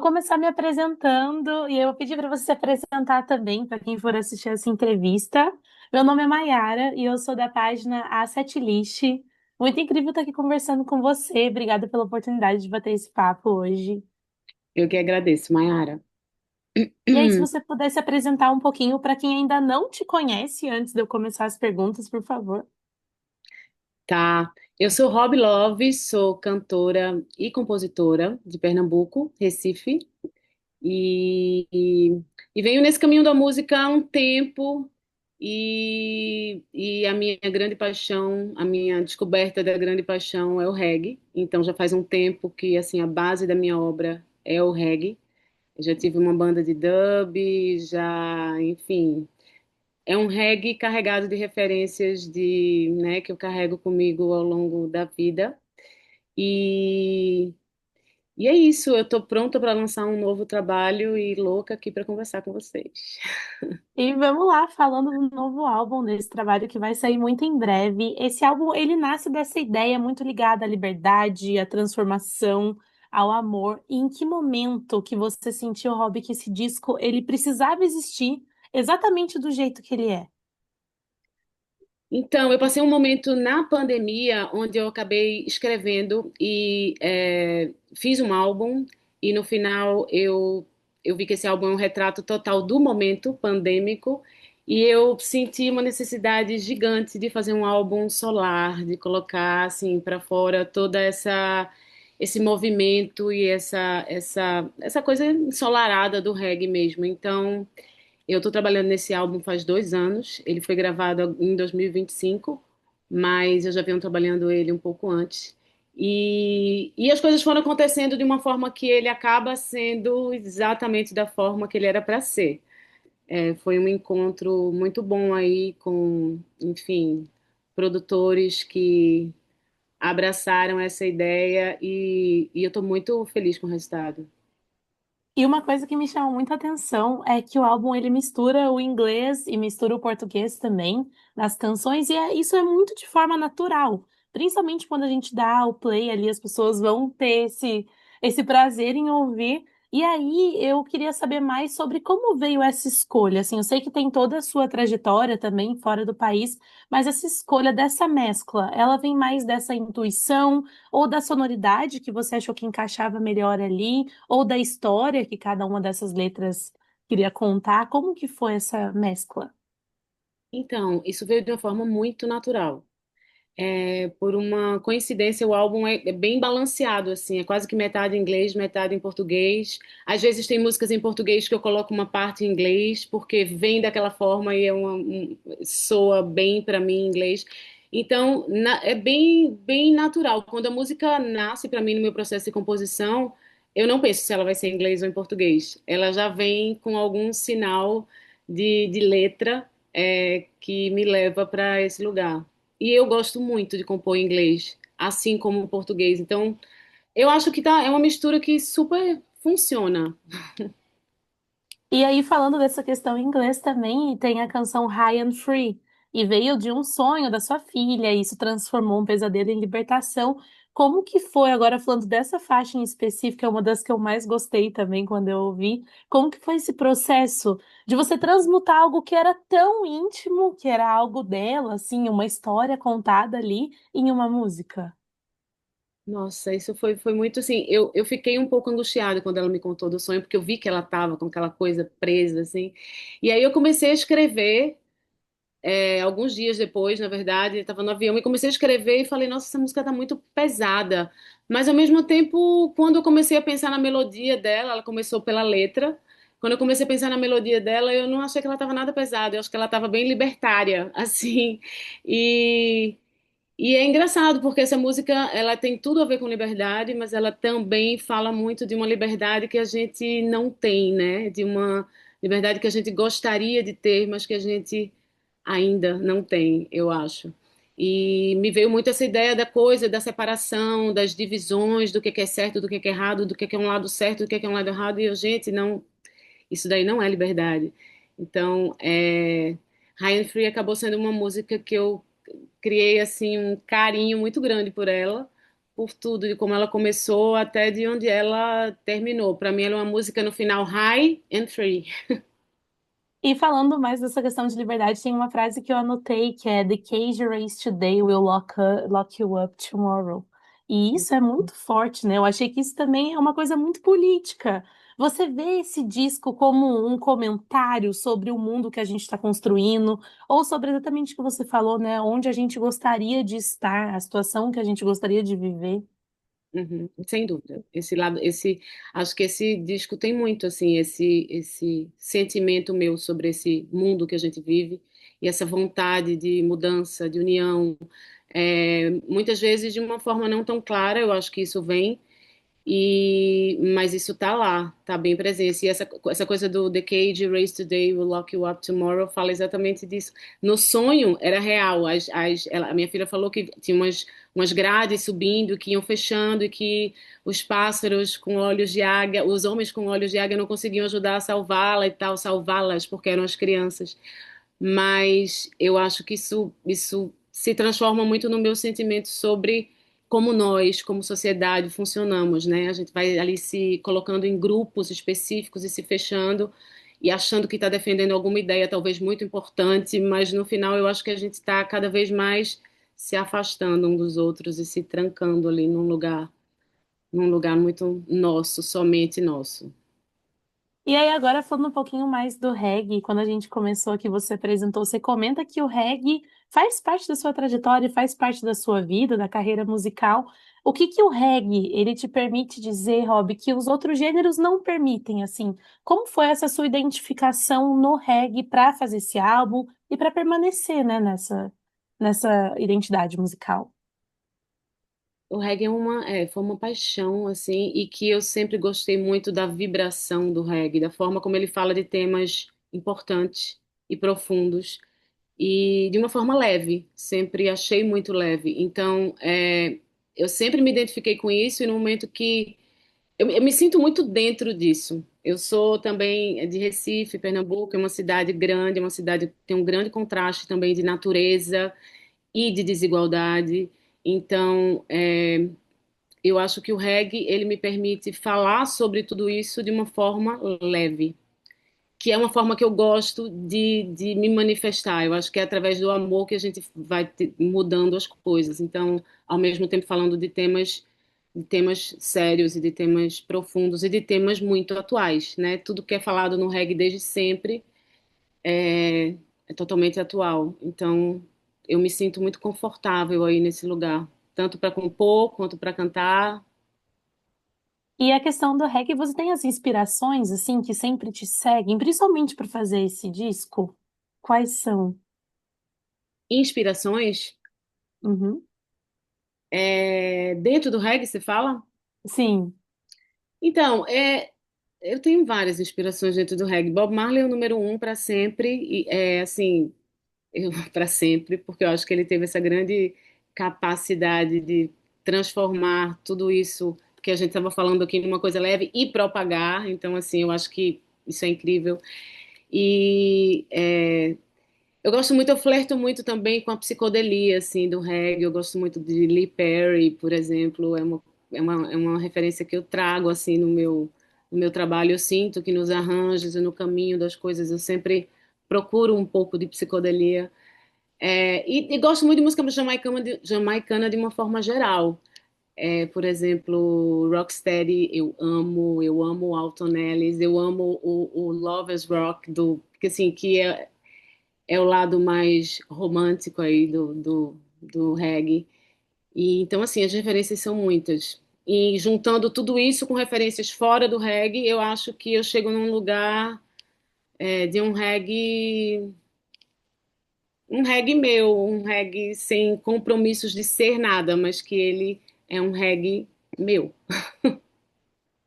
começar me apresentando e eu vou pedir para você se apresentar também para quem for assistir essa entrevista. Meu nome é Maiara e eu sou da página A7List. Muito incrível estar aqui conversando com você. Obrigada pela oportunidade de bater esse papo hoje. Eu que agradeço, Mayara. E aí, se você pudesse apresentar um pouquinho para quem ainda não te conhece antes de eu começar as perguntas, por favor. Tá. Eu sou Rob Love, sou cantora e compositora de Pernambuco, Recife, e venho nesse caminho da música há um tempo. E a minha grande paixão, a minha descoberta da grande paixão é o reggae. Então já faz um tempo que assim a base da minha obra é o reggae. Eu já tive uma banda de dub, já, enfim. É um reggae carregado de referências né, que eu carrego comigo ao longo da vida. E, e é isso, eu estou pronta para lançar um novo trabalho e louca aqui para conversar com vocês. E vamos lá, falando do novo álbum, desse trabalho que vai sair muito em breve. Esse álbum, ele nasce dessa ideia muito ligada à liberdade, à transformação, ao amor. E em que momento que você sentiu, Rob, que esse disco, ele precisava existir exatamente do jeito que ele é? Então, eu passei um momento na pandemia onde eu acabei escrevendo e fiz um álbum, e no final eu vi que esse álbum é um retrato total do momento pandêmico, e eu senti uma necessidade gigante de fazer um álbum solar, de colocar assim para fora toda esse movimento e essa coisa ensolarada do reggae mesmo. Então, eu estou trabalhando nesse álbum faz 2 anos. Ele foi gravado em 2025, mas eu já venho trabalhando ele um pouco antes. E as coisas foram acontecendo de uma forma que ele acaba sendo exatamente da forma que ele era para ser. Foi um encontro muito bom aí com, enfim, produtores que abraçaram essa ideia e eu estou muito feliz com o resultado. E uma coisa que me chama muita atenção é que o álbum ele mistura o inglês e mistura o português também nas canções, e isso é muito de forma natural. Principalmente quando a gente dá o play ali, as pessoas vão ter esse prazer em ouvir. E aí eu queria saber mais sobre como veio essa escolha. Assim, eu sei que tem toda a sua trajetória também fora do país, mas essa escolha dessa mescla, ela vem mais dessa intuição ou da sonoridade que você achou que encaixava melhor ali? Ou da história que cada uma dessas letras queria contar? Como que foi essa mescla? Então, isso veio de uma forma muito natural. Por uma coincidência, o álbum é bem balanceado, assim, é quase que metade em inglês, metade em português. Às vezes tem músicas em português que eu coloco uma parte em inglês, porque vem daquela forma e soa bem para mim em inglês. Então, é bem natural. Quando a música nasce para mim no meu processo de composição, eu não penso se ela vai ser em inglês ou em português. Ela já vem com algum sinal de letra, que me leva para esse lugar. E eu gosto muito de compor em inglês, assim como o português. Então, eu acho que é uma mistura que super funciona. E aí, falando dessa questão em inglês também, tem a canção High and Free, e veio de um sonho da sua filha, e isso transformou um pesadelo em libertação. Como que foi, agora falando dessa faixa em específico, é uma das que eu mais gostei também quando eu ouvi, como que foi esse processo de você transmutar algo que era tão íntimo, que era algo dela, assim, uma história contada ali, em uma música? Nossa, isso foi muito assim. Eu fiquei um pouco angustiada quando ela me contou do sonho, porque eu vi que ela estava com aquela coisa presa, assim. E aí eu comecei a escrever, alguns dias depois, na verdade, estava no avião e comecei a escrever e falei, nossa, essa música tá muito pesada. Mas ao mesmo tempo, quando eu comecei a pensar na melodia dela, ela começou pela letra. Quando eu comecei a pensar na melodia dela, eu não achei que ela estava nada pesada, eu acho que ela estava bem libertária, assim. E, e é engraçado, porque essa música, ela tem tudo a ver com liberdade, mas ela também fala muito de uma liberdade que a gente não tem, né? De uma liberdade que a gente gostaria de ter, mas que a gente ainda não tem, eu acho. E me veio muito essa ideia da coisa, da separação, das divisões, do que é certo, do que é errado, do que é um lado certo, do que é um lado errado, e eu, gente, não, isso daí não é liberdade. Então, High and Free acabou sendo uma música que eu criei, assim, um carinho muito grande por ela, por tudo, de como ela começou até de onde ela terminou. Para mim, ela é uma música no final high and free. E falando mais dessa questão de liberdade, tem uma frase que eu anotei que é The cage you raised today will lock you up tomorrow. E isso é muito forte, né? Eu achei que isso também é uma coisa muito política. Você vê esse disco como um comentário sobre o mundo que a gente está construindo, ou sobre exatamente o que você falou, né? Onde a gente gostaria de estar, a situação que a gente gostaria de viver. Uhum, sem dúvida. Esse lado, acho que esse disco tem muito assim, esse sentimento meu sobre esse mundo que a gente vive e essa vontade de mudança, de união, muitas vezes de uma forma não tão clara. Eu acho que isso vem. Mas isso tá lá, tá bem presente. E essa coisa do The cage raised today will lock you up tomorrow fala exatamente disso. No sonho era real. A minha filha falou que tinha umas grades subindo, que iam fechando e que os pássaros com olhos de águia, os homens com olhos de águia não conseguiam ajudar a salvá-la e tal, salvá-las porque eram as crianças. Mas eu acho que isso se transforma muito no meu sentimento sobre como nós, como sociedade, funcionamos, né? A gente vai ali se colocando em grupos específicos e se fechando e achando que está defendendo alguma ideia, talvez muito importante, mas no final eu acho que a gente está cada vez mais se afastando um dos outros e se trancando ali num lugar muito nosso, somente nosso. E aí, agora falando um pouquinho mais do reggae, quando a gente começou aqui, você apresentou, você comenta que o reggae faz parte da sua trajetória, faz parte da sua vida, da carreira musical. O que que o reggae, ele te permite dizer, Rob, que os outros gêneros não permitem, assim? Como foi essa sua identificação no reggae para fazer esse álbum e para permanecer, né, nessa identidade musical? O reggae foi uma paixão, assim, e que eu sempre gostei muito da vibração do reggae, da forma como ele fala de temas importantes e profundos, e de uma forma leve, sempre achei muito leve. Então, eu sempre me identifiquei com isso, e no momento que. Eu me sinto muito dentro disso. Eu sou também de Recife, Pernambuco, é uma cidade grande, é uma cidade que tem um grande contraste também de natureza e de desigualdade. Então, eu acho que o reggae ele me permite falar sobre tudo isso de uma forma leve, que é uma forma que eu gosto de me manifestar. Eu acho que é através do amor que a gente vai mudando as coisas. Então, ao mesmo tempo falando de temas sérios e de temas profundos e de temas muito atuais, né? Tudo que é falado no reggae desde sempre é totalmente atual. Então, eu me sinto muito confortável aí nesse lugar, tanto para compor quanto para cantar. E a questão do reggae, você tem as inspirações, assim, que sempre te seguem, principalmente para fazer esse disco? Quais são? Inspirações, Uhum. dentro do reggae, você fala? Sim. Então, eu tenho várias inspirações dentro do reggae. Bob Marley é o número um para sempre, e assim, para sempre, porque eu acho que ele teve essa grande capacidade de transformar tudo isso que a gente estava falando aqui numa coisa leve e propagar. Então, assim, eu acho que isso é incrível. E eu gosto muito, eu flerto muito também com a psicodelia, assim, do reggae. Eu gosto muito de Lee Perry, por exemplo. É uma referência que eu trago, assim, no meu trabalho. Eu sinto que nos arranjos e no caminho das coisas eu sempre procuro um pouco de psicodelia. E gosto muito de música jamaicana de uma forma geral. Por exemplo, Rocksteady, eu amo o Alton Ellis, eu amo o Lovers Rock, que, assim, é o lado mais romântico aí do reggae. E então, assim, as referências são muitas. E juntando tudo isso com referências fora do reggae, eu acho que eu chego num lugar de um reggae meu, um reggae sem compromissos de ser nada, mas que ele é um reggae meu.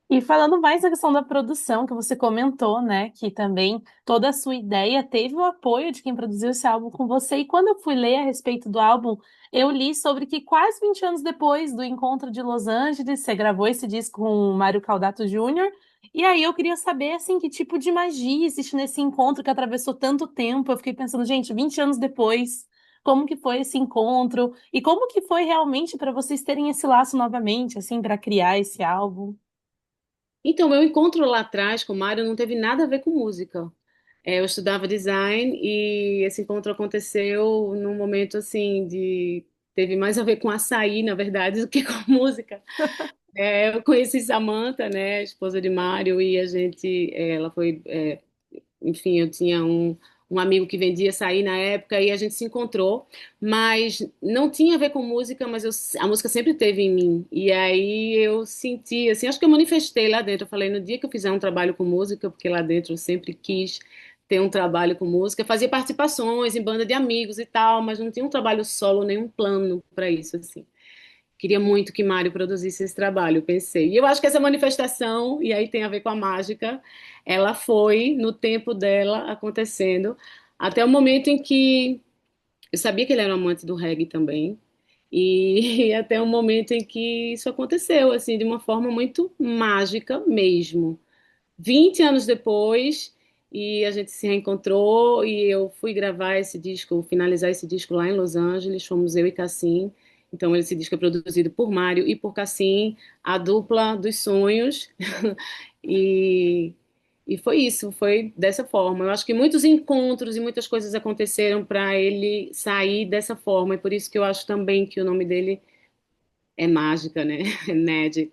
E falando mais da questão da produção, que você comentou, né, que também toda a sua ideia teve o apoio de quem produziu esse álbum com você. E quando eu fui ler a respeito do álbum, eu li sobre que quase 20 anos depois do encontro de Los Angeles, você gravou esse disco com o Mário Caldato Júnior. E aí eu queria saber, assim, que tipo de magia existe nesse encontro que atravessou tanto tempo. Eu fiquei pensando, gente, 20 anos depois, Como que foi esse encontro e como que foi realmente para vocês terem esse laço novamente, assim, para criar esse álbum? Então, meu encontro lá atrás com o Mário não teve nada a ver com música. Eu estudava design e esse encontro aconteceu num momento assim de teve mais a ver com açaí, na verdade, do que com música. Eu conheci Samantha, né, a esposa de Mário, e a gente, ela foi, enfim, eu tinha um amigo que vendia açaí na época e a gente se encontrou, mas não tinha a ver com música, mas a música sempre teve em mim. E aí eu senti, assim, acho que eu manifestei lá dentro. Eu falei, no dia que eu fizer um trabalho com música, porque lá dentro eu sempre quis ter um trabalho com música, fazia participações em banda de amigos e tal, mas não tinha um trabalho solo, nenhum plano para isso, assim. Queria muito que Mário produzisse esse trabalho, eu pensei. E eu acho que essa manifestação, e aí tem a ver com a mágica, ela foi no tempo dela acontecendo, até o momento em que eu sabia que ele era um amante do reggae também, e até o momento em que isso aconteceu, assim, de uma forma muito mágica mesmo. 20 anos depois, e a gente se reencontrou e eu fui gravar esse disco, finalizar esse disco lá em Los Angeles, fomos eu e Cassim. Então, esse disco é produzido por Mário e por Cassim, a dupla dos sonhos. E, e foi isso, foi dessa forma. Eu acho que muitos encontros e muitas coisas aconteceram para ele sair dessa forma, e por isso que eu acho também que o nome dele é mágica, né? É Magic.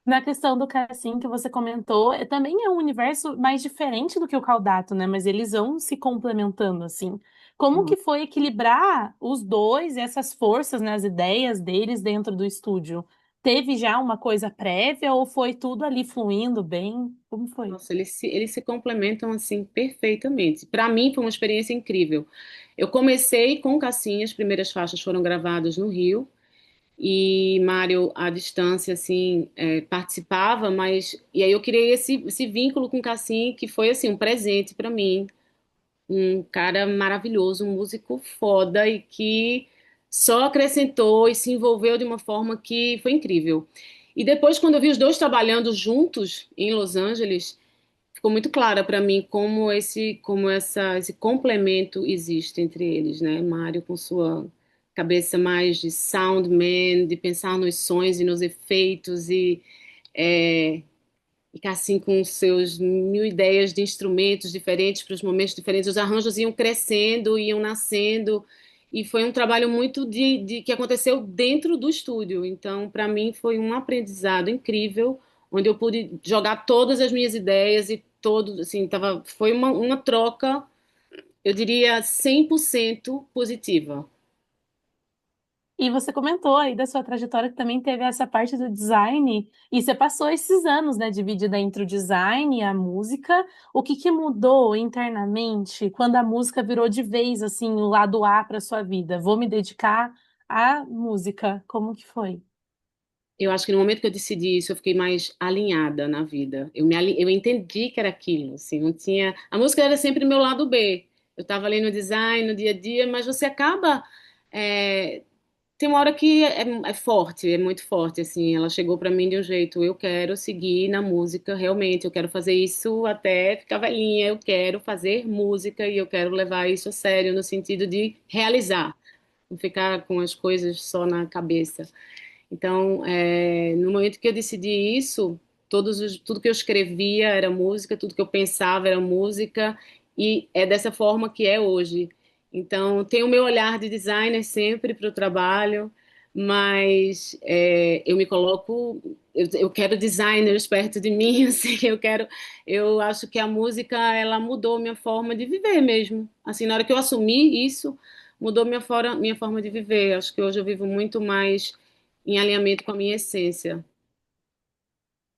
Na questão do Cassim que você comentou, também é um universo mais diferente do que o Caldato, né? Mas eles vão se complementando, assim. Como que foi equilibrar os dois, essas forças, né, as ideias deles dentro do estúdio? Teve já uma coisa prévia ou foi tudo ali fluindo bem? Como foi? Nossa, eles se complementam assim perfeitamente. Para mim foi uma experiência incrível. Eu comecei com o Cassim, as primeiras faixas foram gravadas no Rio e Mário à distância assim participava, mas e aí eu criei esse vínculo com o Cassim que foi assim um presente para mim, um cara maravilhoso, um músico foda e que só acrescentou e se envolveu de uma forma que foi incrível. E depois, quando eu vi os dois trabalhando juntos em Los Angeles, ficou muito clara para mim esse complemento existe entre eles, né? Mário com sua cabeça mais de soundman, de pensar nos sons e nos efeitos é, e Cassim com seus mil ideias de instrumentos diferentes para os momentos diferentes, os arranjos iam crescendo, iam nascendo e foi um trabalho muito de que aconteceu dentro do estúdio. Então, para mim foi um aprendizado incrível onde eu pude jogar todas as minhas ideias e todo, assim, foi uma troca, eu diria, 100% positiva. E você comentou aí da sua trajetória que também teve essa parte do design, e você passou esses anos, né, dividida entre o design e a música. O que que mudou internamente quando a música virou de vez, assim, o lado A para sua vida? Vou me dedicar à música. Como que foi? Eu acho que no momento que eu decidi isso, eu fiquei mais alinhada na vida. Eu entendi que era aquilo, assim, não tinha. A música era sempre meu lado B. Eu estava ali no design, no dia a dia, mas você acaba. é, Tem uma hora que é forte, é muito forte, assim. Ela chegou para mim de um jeito. Eu quero seguir na música, realmente. Eu quero fazer isso até ficar velhinha. Eu quero fazer música e eu quero levar isso a sério, no sentido de realizar, não ficar com as coisas só na cabeça. Então, no momento que eu decidi isso, tudo que eu escrevia era música, tudo que eu pensava era música, e é dessa forma que é hoje. Então, tem o meu olhar de designer sempre para o trabalho, mas eu me coloco, eu quero designers perto de mim, assim, eu acho que a música, ela mudou minha forma de viver mesmo. Assim, na hora que eu assumi isso, mudou minha forma de viver. Acho que hoje eu vivo muito mais em alinhamento com a minha essência.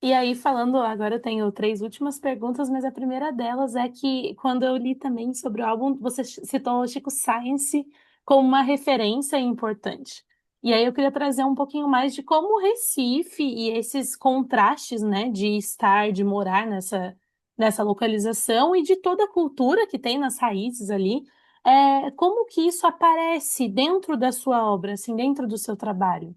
E aí, falando, agora eu tenho três últimas perguntas, mas a primeira delas é que quando eu li também sobre o álbum, você citou o Chico Science como uma referência importante. E aí eu queria trazer um pouquinho mais de como o Recife e esses contrastes, né, de estar, de morar nessa localização e de toda a cultura que tem nas raízes ali, como que isso aparece dentro da sua obra, assim, dentro do seu trabalho?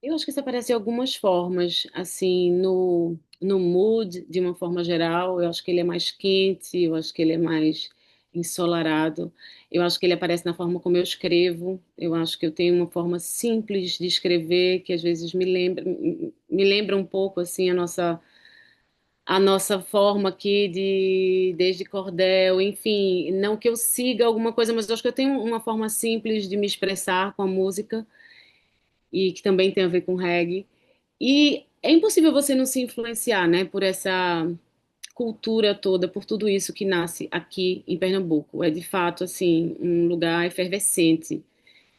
Eu acho que isso aparece de algumas formas, assim, no mood, de uma forma geral, eu acho que ele é mais quente, eu acho que ele é mais ensolarado. Eu acho que ele aparece na forma como eu escrevo. Eu acho que eu tenho uma forma simples de escrever que às vezes me lembra um pouco assim a nossa forma aqui de desde cordel, enfim, não que eu siga alguma coisa, mas eu acho que eu tenho uma forma simples de me expressar com a música e que também tem a ver com reggae. E é impossível você não se influenciar, né, por essa cultura toda, por tudo isso que nasce aqui em Pernambuco. É de fato assim um lugar efervescente.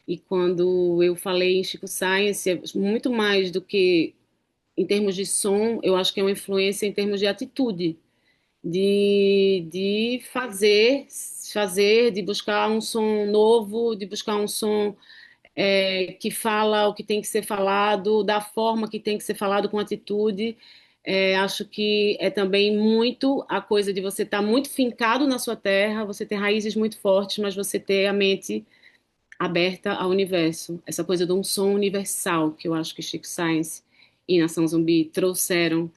E quando eu falei em Chico Science, é muito mais do que em termos de som, eu acho que é uma influência em termos de atitude, de fazer, de buscar um som novo, de buscar um som que fala o que tem que ser falado, da forma que tem que ser falado, com atitude. Acho que é também muito a coisa de você estar muito fincado na sua terra, você ter raízes muito fortes, mas você ter a mente aberta ao universo. Essa coisa de um som universal que eu acho que Chico Science e Nação Zumbi trouxeram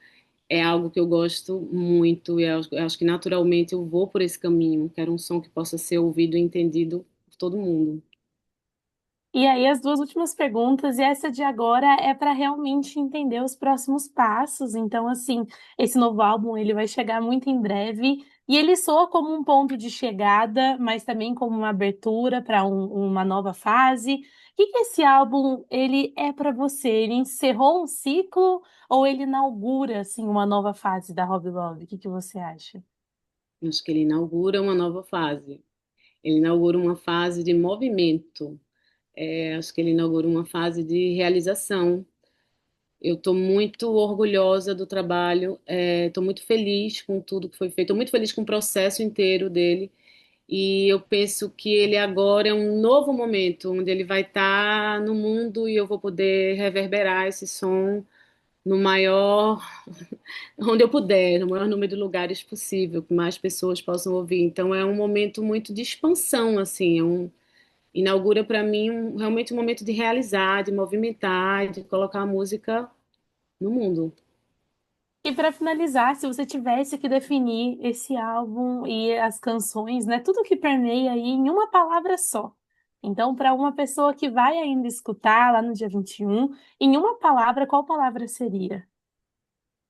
é algo que eu gosto muito e eu acho que naturalmente eu vou por esse caminho. Quero um som que possa ser ouvido e entendido por todo mundo. E aí, as duas últimas perguntas, e essa de agora é para realmente entender os próximos passos. Então, assim, esse novo álbum ele vai chegar muito em breve e ele soa como um ponto de chegada, mas também como uma abertura para uma nova fase. O que que esse álbum ele é para você? Ele encerrou um ciclo ou ele inaugura assim uma nova fase da Hobby Love? O que que você acha? Acho que ele inaugura uma nova fase. Ele inaugura uma fase de movimento. Acho que ele inaugura uma fase de realização. Eu estou muito orgulhosa do trabalho, estou muito feliz com tudo que foi feito, estou muito feliz com o processo inteiro dele. E eu penso que ele agora é um novo momento, onde ele vai estar no mundo e eu vou poder reverberar esse som no maior, onde eu puder, no maior número de lugares possível, que mais pessoas possam ouvir. Então é um momento muito de expansão, assim, inaugura para mim realmente um momento de realizar, de movimentar, de colocar a música no mundo. E para finalizar, se você tivesse que definir esse álbum e as canções, né, tudo que permeia aí em uma palavra só. Então, para uma pessoa que vai ainda escutar lá no dia 21, em uma palavra, qual palavra seria?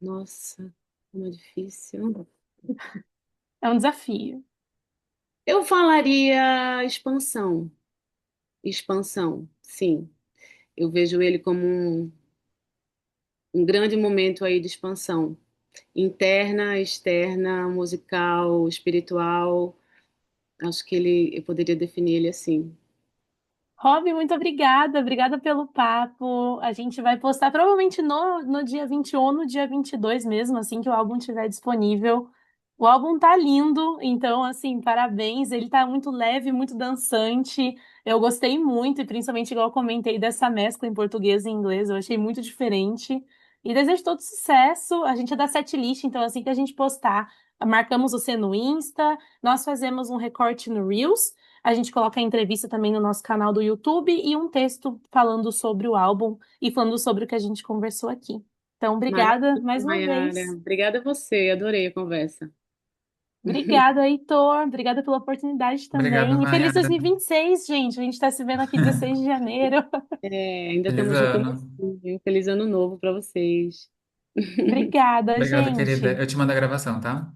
Nossa, como é difícil. É um desafio. Eu falaria expansão. Expansão, sim. Eu vejo ele como um grande momento aí de expansão, interna, externa, musical, espiritual. Acho que eu poderia definir ele assim. Rob, muito obrigada. Obrigada pelo papo. A gente vai postar provavelmente no dia 21 ou no dia 22 mesmo, assim que o álbum estiver disponível. O álbum tá lindo, então, assim, parabéns. Ele tá muito leve, muito dançante. Eu gostei muito, e principalmente, igual eu comentei, dessa mescla em português e inglês. Eu achei muito diferente. E desejo todo sucesso. A gente é da Setlist, então, assim que a gente postar, marcamos você no Insta, nós fazemos um recorte no Reels. A gente coloca a entrevista também no nosso canal do YouTube e um texto falando sobre o álbum e falando sobre o que a gente conversou aqui. Então, obrigada Maravilha, mais uma Mayara. vez. Obrigada a você, adorei a conversa. Obrigada, Heitor. Obrigada pela oportunidade Obrigado, também. E feliz Mayara. 2026, gente. A gente está se vendo aqui 16 de janeiro. Ainda Feliz estamos no ano. comecinho. Feliz ano novo para vocês. Obrigada, Obrigado, querida. gente. Eu te mando a gravação, tá?